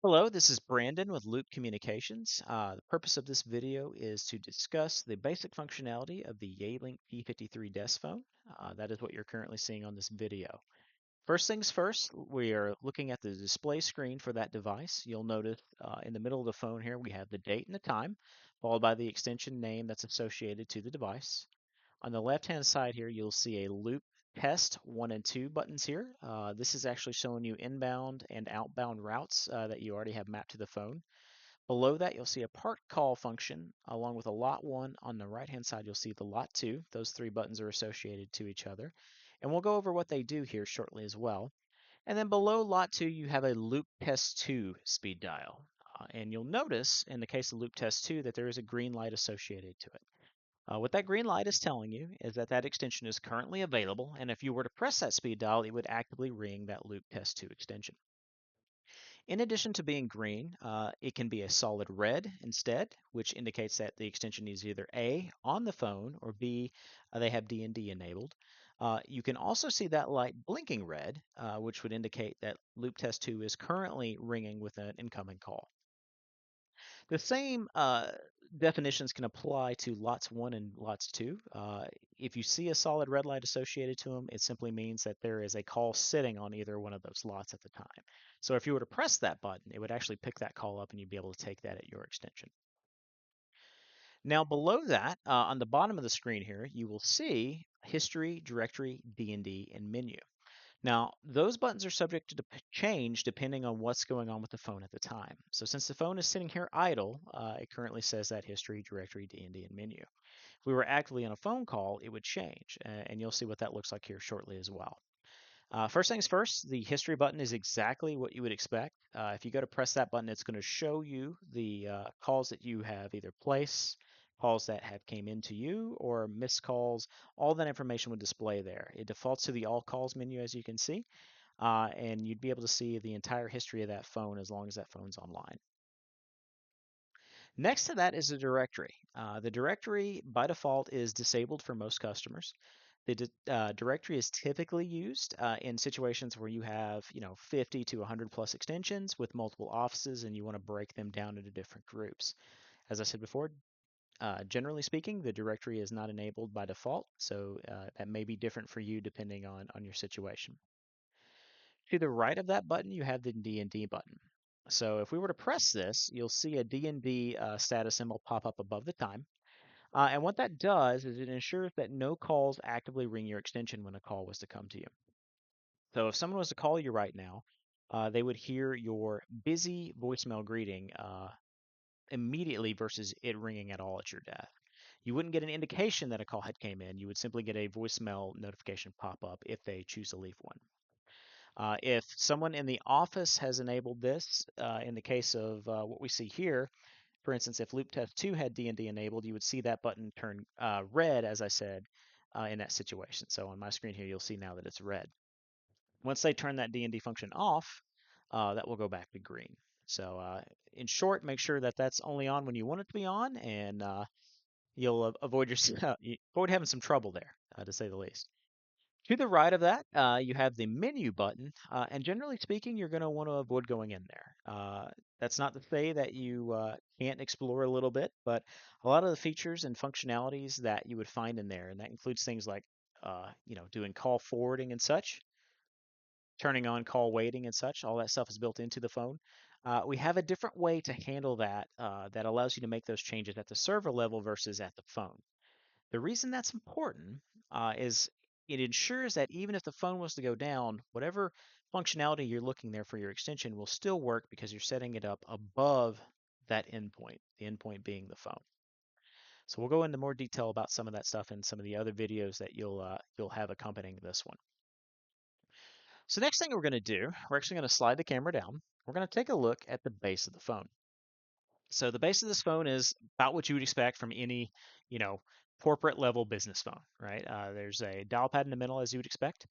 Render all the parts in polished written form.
Hello, this is Brandon with Loop Communications. The purpose of this video is to discuss the basic functionality of the YealinkT53 desk phone. That is what you're currently seeing on this video. First things first, we are looking at the display screen for that device. You'll notice in the middle of the phone here we have the date and the time, followed by the extension name that's associated to the device. On the left-hand side here, you'll see a loop test 1 and 2 buttons here. This is actually showing you inbound and outbound routes that you already have mapped to the phone. Below that, you'll see a part call function along with a lot 1. On the right-hand side, you'll see the lot 2. Those three buttons are associated to each other. And we'll go over what they do here shortly as well. And then below lot 2, you have a loop test 2 speed dial. And you'll notice in the case of loop test 2 that there is a green light associated to it. What that green light is telling you is that that extension is currently available, and if you were to press that speed dial, it would actively ring that loop test 2 extension. In addition to being green, it can be a solid red instead, which indicates that the extension is either A, on the phone, or B, they have D&D enabled. You can also see that light blinking red, which would indicate that loop test 2 is currently ringing with an incoming call. The same definitions can apply to lots 1 and lots 2. If you see a solid red light associated to them, it simply means that there is a call sitting on either one of those lots at the time. So if you were to press that button, it would actually pick that call up and you'd be able to take that at your extension. Now below that, on the bottom of the screen here, you will see history, directory, D&D, and menu. Now, those buttons are subject to change depending on what's going on with the phone at the time. So since the phone is sitting here idle, it currently says that history, directory, D&D, and menu. If we were actively on a phone call, it would change, and you'll see what that looks like here shortly as well. First things first, the history button is exactly what you would expect. If you go to press that button, it's going to show you the calls that you have either placed, calls that have came into you, or missed calls. All that information would display there. It defaults to the all calls menu, as you can see, and you'd be able to see the entire history of that phone as long as that phone's online. Next to that is a directory. The directory by default is disabled for most customers. The directory is typically used in situations where you have, 50 to 100 plus extensions with multiple offices and you want to break them down into different groups. As I said before, generally speaking, the directory is not enabled by default, so that may be different for you depending on your situation. To the right of that button, you have the D&D button. So if we were to press this, you'll see a D&D status symbol pop up above the time. And what that does is it ensures that no calls actively ring your extension when a call was to come to you. So if someone was to call you right now, they would hear your busy voicemail greeting immediately versus it ringing at all at your desk. You wouldn't get an indication that a call had came in. You would simply get a voicemail notification pop up if they choose to leave one. If someone in the office has enabled this, in the case of what we see here, for instance, if loop test 2 had D&D enabled, you would see that button turn red, as I said, in that situation. So on my screen here, you'll see now that it's red. Once they turn that D&D function off, that will go back to green. So in short, make sure that that's only on when you want it to be on, and you'll avoid avoid having some trouble there, to say the least. To the right of that, you have the menu button, and generally speaking, you're going to want to avoid going in there. That's not to say that you can't explore a little bit, but a lot of the features and functionalities that you would find in there, and that includes things like, doing call forwarding and such, turning on call waiting and such, all that stuff is built into the phone. We have a different way to handle that that allows you to make those changes at the server level versus at the phone. The reason that's important is it ensures that even if the phone was to go down, whatever functionality you're looking there for your extension will still work because you're setting it up above that endpoint, the endpoint being the phone. So we'll go into more detail about some of that stuff in some of the other videos that you'll have accompanying this one. So next thing we're going to do, we're actually going to slide the camera down. We're going to take a look at the base of the phone. So the base of this phone is about what you would expect from any, corporate level business phone, right? There's a dial pad in the middle as you would expect.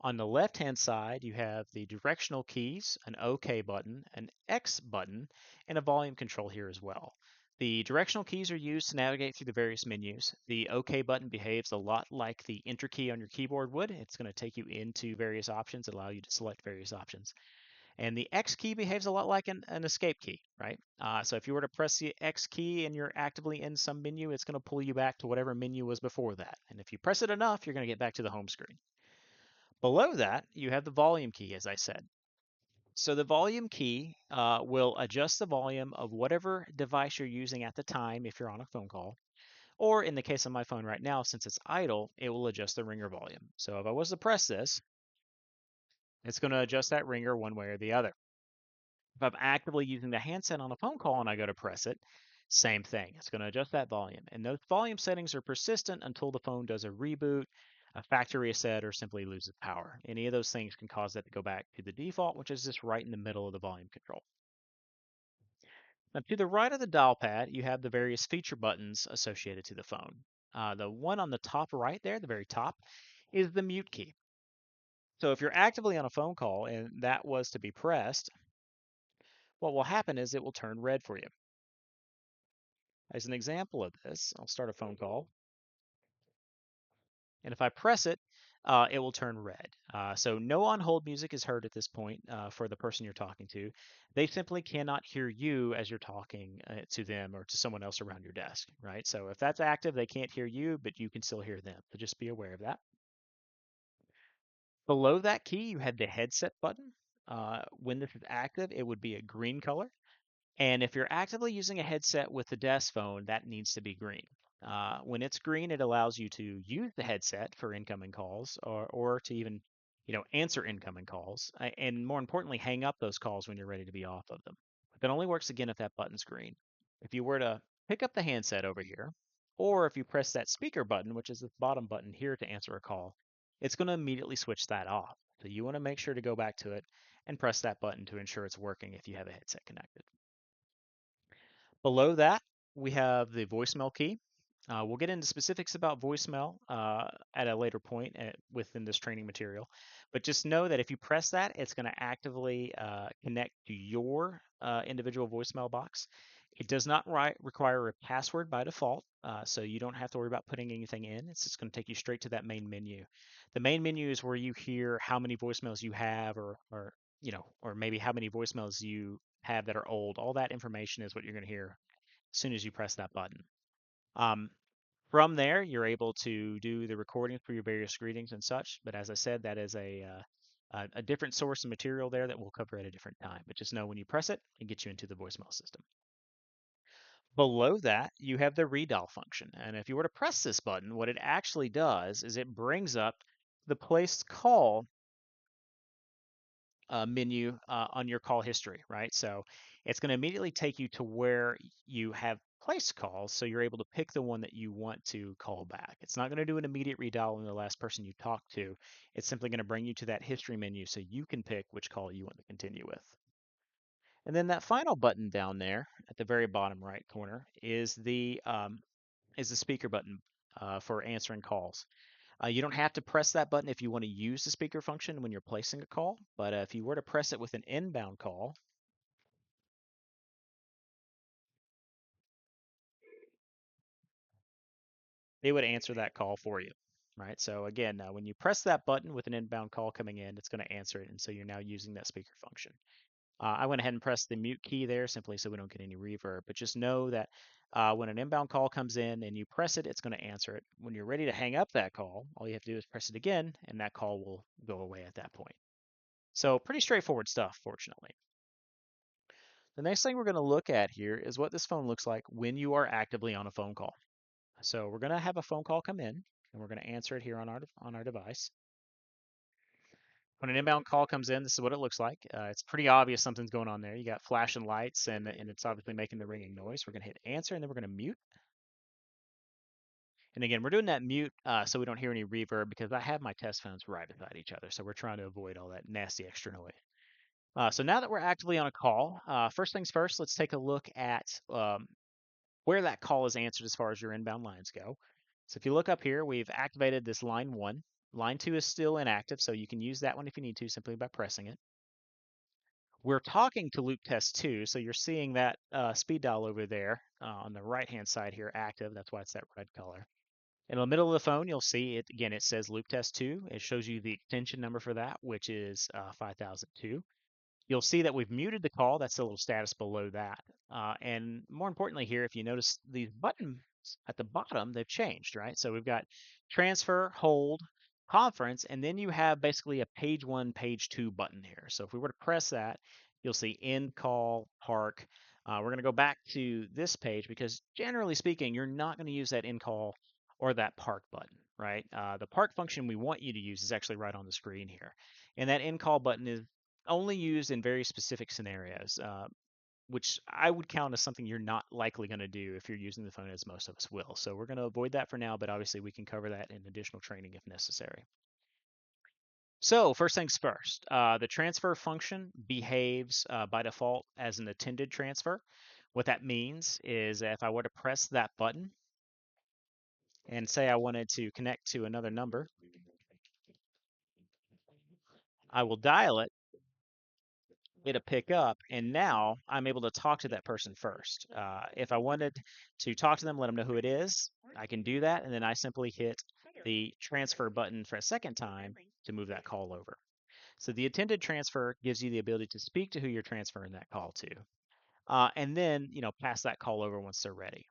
On the left-hand side, you have the directional keys, an OK button, an X button, and a volume control here as well. The directional keys are used to navigate through the various menus. The OK button behaves a lot like the Enter key on your keyboard would. It's going to take you into various options, allow you to select various options. And the X key behaves a lot like an escape key, right? So if you were to press the X key and you're actively in some menu, it's going to pull you back to whatever menu was before that. And if you press it enough, you're going to get back to the home screen. Below that, you have the volume key, as I said. So the volume key will adjust the volume of whatever device you're using at the time if you're on a phone call. Or in the case of my phone right now, since it's idle, it will adjust the ringer volume. So if I was to press this, it's going to adjust that ringer one way or the other. If I'm actively using the handset on a phone call and I go to press it, same thing. It's going to adjust that volume. And those volume settings are persistent until the phone does a reboot, a factory reset, or simply loses power. Any of those things can cause that to go back to the default, which is just right in the middle of the volume control. Now, to the right of the dial pad, you have the various feature buttons associated to the phone. The one on the top right there, the very top, is the mute key. So if you're actively on a phone call and that was to be pressed, what will happen is it will turn red for you. As an example of this, I'll start a phone call. And if I press it, it will turn red. So no on-hold music is heard at this point for the person you're talking to. They simply cannot hear you as you're talking to them or to someone else around your desk, right? So if that's active, they can't hear you, but you can still hear them. So just be aware of that. Below that key, you have the headset button. When this is active, it would be a green color. And if you're actively using a headset with a desk phone, that needs to be green. When it's green, it allows you to use the headset for incoming calls or to even, answer incoming calls. And more importantly, hang up those calls when you're ready to be off of them. But that only works again if that button's green. If you were to pick up the handset over here, or if you press that speaker button, which is the bottom button here to answer a call, it's going to immediately switch that off. So you want to make sure to go back to it and press that button to ensure it's working if you have a headset connected. Below that, we have the voicemail key. We'll get into specifics about voicemail at a later point within this training material. But just know that if you press that, it's going to actively connect to your individual voicemail box. It does not require a password by default, so you don't have to worry about putting anything in. It's just going to take you straight to that main menu. The main menu is where you hear how many voicemails you have, or maybe how many voicemails you have that are old. All that information is what you're going to hear as soon as you press that button. Um, from there, you're able to do the recording for your various greetings and such. But as I said, that is a different source of material there that we'll cover at a different time. But just know when you press it, it gets you into the voicemail system. Below that, you have the redial function. And if you were to press this button, what it actually does is it brings up the placed call menu on your call history, right? So it's going to immediately take you to where you have placed calls, so you're able to pick the one that you want to call back. It's not going to do an immediate redial on the last person you talked to. It's simply going to bring you to that history menu so you can pick which call you want to continue with. And then that final button down there at the very bottom right corner is the speaker button for answering calls. You don't have to press that button if you want to use the speaker function when you're placing a call, but if you were to press it with an inbound call, it would answer that call for you, right? So again, when you press that button with an inbound call coming in, it's going to answer it, and so you're now using that speaker function. I went ahead and pressed the mute key there simply so we don't get any reverb, but just know that when an inbound call comes in and you press it, it's going to answer it. When you're ready to hang up that call, all you have to do is press it again, and that call will go away at that point. So pretty straightforward stuff, fortunately. The next thing we're going to look at here is what this phone looks like when you are actively on a phone call. So we're going to have a phone call come in, and we're going to answer it here on our device. When an inbound call comes in, this is what it looks like. It's pretty obvious something's going on there. You got flashing lights, and it's obviously making the ringing noise. We're going to hit answer, and then we're going to mute. And again, we're doing that mute so we don't hear any reverb because I have my test phones right beside each other. So we're trying to avoid all that nasty extra noise. So now that we're actively on a call, first things first, let's take a look at where that call is answered as far as your inbound lines go. So if you look up here, we've activated this line 1. Line 2 is still inactive, so you can use that one if you need to simply by pressing it. We're talking to loop test 2, so you're seeing that speed dial over there on the right-hand side here active. That's why it's that red color. In the middle of the phone, you'll see it again. It says loop test 2. It shows you the extension number for that, which is 5002. You'll see that we've muted the call. That's a little status below that. And more importantly here, if you notice these buttons at the bottom, they've changed, right? So we've got transfer, hold, conference, and then you have basically a page one, page two button here. So if we were to press that, you'll see end call, park. We're going to go back to this page because generally speaking, you're not going to use that end call or that park button, right? The park function we want you to use is actually right on the screen here. And that end call button is only used in very specific scenarios, which I would count as something you're not likely going to do if you're using the phone as most of us will. So we're going to avoid that for now, but obviously we can cover that in additional training if necessary. So first things first, the transfer function behaves by default as an attended transfer. What that means is if I were to press that button and say I wanted to connect to another number, I will dial it, it'll pick up, and now I'm able to talk to that person first. If I wanted to talk to them, let them know who it is, I can do that, and then I simply hit the transfer button for a second time to move that call over. So the attended transfer gives you the ability to speak to who you're transferring that call to, and then pass that call over once they're ready.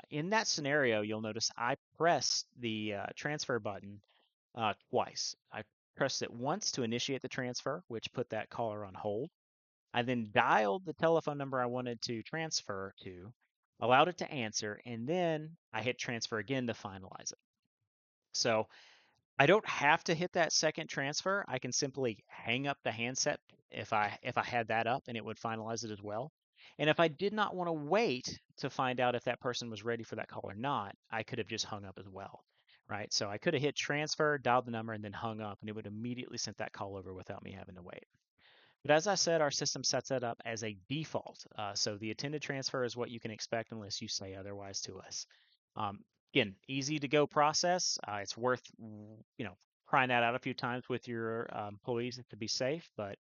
In that scenario, you'll notice I pressed the transfer button twice. I pressed it once to initiate the transfer, which put that caller on hold. I then dialed the telephone number I wanted to transfer to, allowed it to answer, and then I hit transfer again to finalize it. So I don't have to hit that second transfer. I can simply hang up the handset if I had that up and it would finalize it as well. And if I did not want to wait to find out if that person was ready for that call or not, I could have just hung up as well. Right? So I could have hit transfer, dialed the number, and then hung up, and it would immediately send that call over without me having to wait. But as I said, our system sets that up as a default. So the attended transfer is what you can expect unless you say otherwise to us. Um, Again, easy to go process. It's worth trying that out a few times with your employees to be safe, but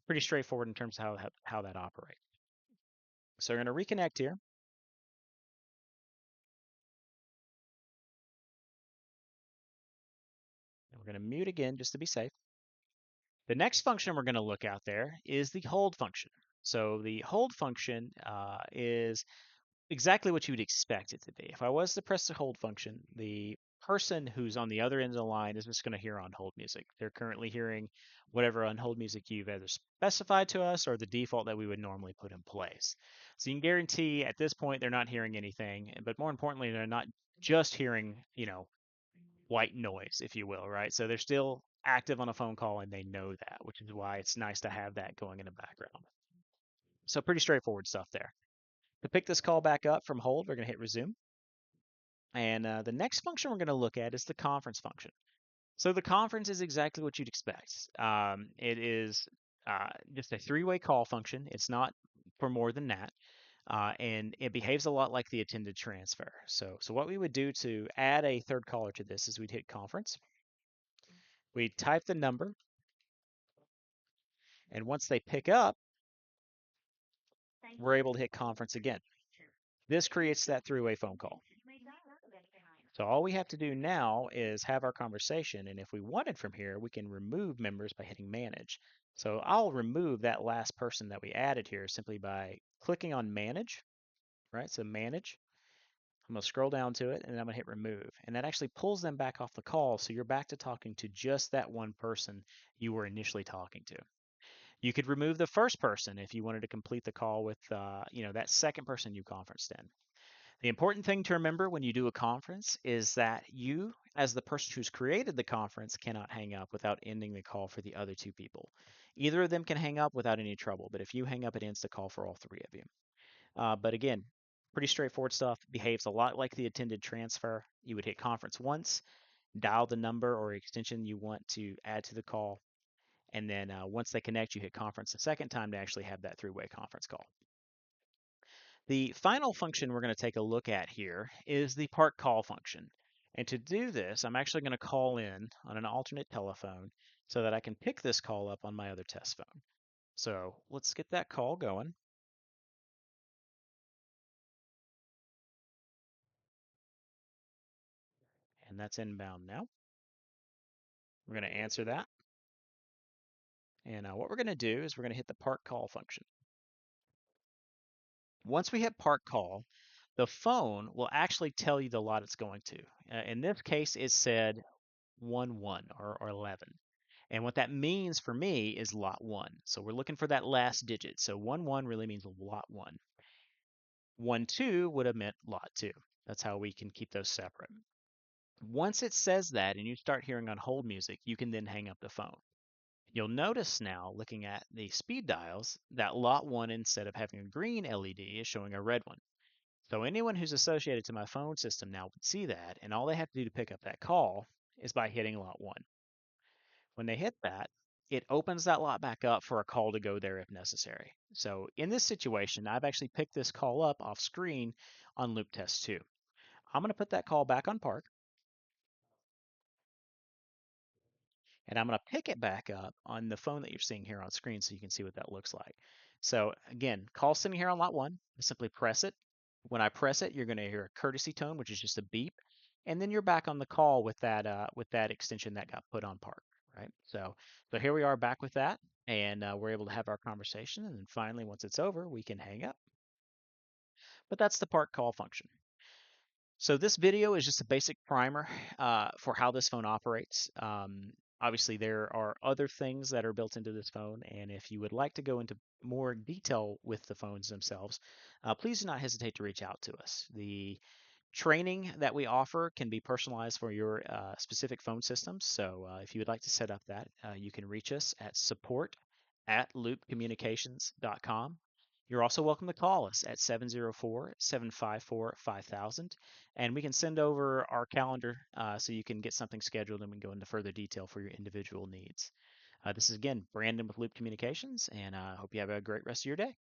pretty straightforward in terms of how that operates. So we're going to reconnect here, and we're going to mute again just to be safe. The next function we're going to look at there is the hold function. So the hold function is exactly what you would expect it to be. If I was to press the hold function, the person who's on the other end of the line is just going to hear on hold music. They're currently hearing whatever on hold music you've either specified to us or the default that we would normally put in place. So you can guarantee at this point they're not hearing anything, but more importantly, they're not just hearing, white noise, if you will, right? So they're still active on a phone call and they know that, which is why it's nice to have that going in the background. So pretty straightforward stuff there. To pick this call back up from hold, we're going to hit resume. And the next function we're going to look at is the conference function. So the conference is exactly what you'd expect. It is just a three-way call function. It's not for more than that. And it behaves a lot like the attended transfer. So what we would do to add a third caller to this is we'd hit conference. We'd type the number. And once they pick up, we're able to hit conference again. This creates that three-way phone call. So all we have to do now is have our conversation, and if we wanted from here, we can remove members by hitting manage. So I'll remove that last person that we added here simply by clicking on manage, right? So manage. I'm going to scroll down to it, and then I'm going to hit remove. And that actually pulls them back off the call, so you're back to talking to just that one person you were initially talking to. You could remove the first person if you wanted to complete the call with, that second person you conferenced in. The important thing to remember when you do a conference is that you, as the person who's created the conference, cannot hang up without ending the call for the other two people. Either of them can hang up without any trouble, but if you hang up, it ends the call for all three of you. But again, pretty straightforward stuff. Behaves a lot like the attended transfer. You would hit conference once, dial the number or extension you want to add to the call, and then once they connect, you hit conference a second time to actually have that three-way conference call. The final function we're going to take a look at here is the park call function. And to do this, I'm actually going to call in on an alternate telephone so that I can pick this call up on my other test phone. So let's get that call going. And that's inbound now. We're going to answer that. And what we're going to do is we're going to hit the park call function. Once we hit park call, the phone will actually tell you the lot it's going to. In this case, it said 1-1 or 11. And what that means for me is lot 1. So we're looking for that last digit. So 1-1 really means lot 1. 1-2 would have meant lot 2. That's how we can keep those separate. Once it says that and you start hearing on hold music, you can then hang up the phone. You'll notice now, looking at the speed dials, that lot 1, instead of having a green LED, is showing a red one. So anyone who's associated to my phone system now would see that, and all they have to do to pick up that call is by hitting lot 1. When they hit that, it opens that lot back up for a call to go there if necessary. So in this situation, I've actually picked this call up off screen on loop test 2. I'm going to put that call back on park, and I'm going to pick it back up on the phone that you're seeing here on screen so you can see what that looks like. So again, call sitting here on lot 1. I simply press it. When I press it, you're going to hear a courtesy tone, which is just a beep, and then you're back on the call with that extension that got put on park, right? So here we are back with that, and we're able to have our conversation, and then finally, once it's over, we can hang up. But that's the park call function. So this video is just a basic primer for how this phone operates. Obviously, there are other things that are built into this phone, and if you would like to go into more detail with the phones themselves, please do not hesitate to reach out to us. The training that we offer can be personalized for your specific phone systems. So if you would like to set up that, you can reach us at support@loopcommunications.com. You're also welcome to call us at 704-754-5000, and we can send over our calendar so you can get something scheduled and we can go into further detail for your individual needs. This is again Brandon with Loop Communications, and I hope you have a great rest of your day.